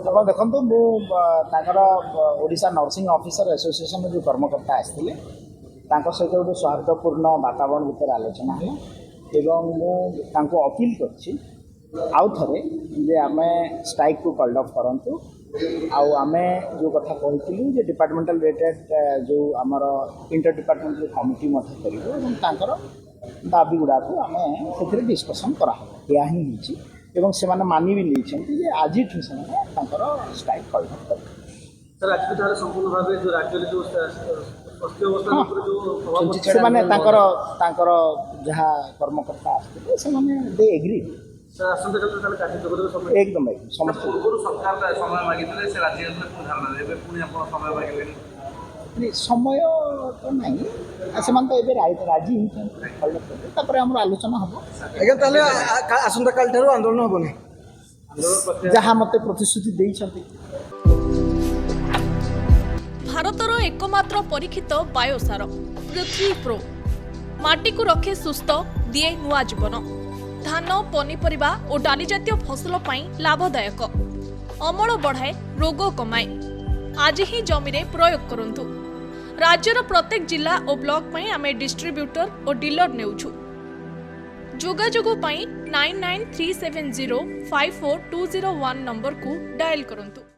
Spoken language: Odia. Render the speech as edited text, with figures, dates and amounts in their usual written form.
ଆପଣ ଦେଖନ୍ତୁ ମୁଁ ତାଙ୍କର ଓଡ଼ିଶା ନର୍ସିଂ ଅଫିସର ଆସୋସିଏସନ୍ ଯେଉଁ କର୍ମକର୍ତ୍ତା ଆସିଥିଲେ ତାଙ୍କ ସହିତ ଗୋଟେ ସୌହାର୍ଦ୍ଦ୍ୟପୂର୍ଣ୍ଣ ବାତାବରଣ ଭିତରେ ଆଲୋଚନା ହେଲା ଏବଂ ମୁଁ ତାଙ୍କୁ ଅପିଲ କରିଛି ଆଉ ଥରେ ଯେ ଆମେ ଷ୍ଟ୍ରାଇକ୍କୁ କଲ୍ଡ ଅଫ୍ କରନ୍ତୁ ଆଉ ଆମେ ଯେଉଁ କଥା କହିଥିଲୁ ଯେ ଡିପାର୍ଟମେଣ୍ଟାଲ ରିଲେଟେଡ୍ ଯେଉଁ ଆମର ଇଣ୍ଟର ଡିପାର୍ଟମେଣ୍ଟାଲ କମିଟି ମଧ୍ୟ କରିବୁ ଏବଂ ତାଙ୍କର ଦାବି ଗୁଡ଼ାକୁ ଆମେ ସେଥିରେ ଡିସ୍କସନ୍ କରାହେବ ଏହା ହିଁ ହେଇଛି ଏବଂ ସେମାନେ ମାନି ବି ନେଇଛନ୍ତି ଯେ ଆଜିଠୁ ସେମାନେ ତାଙ୍କର ଷ୍ଟ୍ରାଇକ୍ କଲ୍ଡ ଅଫ୍ କରିବେ। ସେମାନେ ତାଙ୍କର ଯାହା କର୍ମକର୍ତ୍ତା ଆସିଥିଲେ ସେମାନେ ଦେ ଏଗ୍ରି एकदम समस्त समय तो नहीं से राजी होता आलोचना हम आसंता काल आंदोलन हम जहाँ मत प्रतिश्रुति भारतर एकमात्र परीक्षित बायोसार पृथ्वी प्रो माटी को रखे सुस्थ दिए नुआ जीवन धान पनीपरिबा और डाली जातीय फसल पाई लाभदायक अमल बढ़ाए रोग कमाए आज ही जमीरे प्रयोग करंतु राज्यर प्रत्येक जिला और ब्लॉक पाई आमे डिस्ट्रीब्यूटर और डीलर नेउछु जोगाजोगो पाई 9937054201 नंबर को डायल करंतु।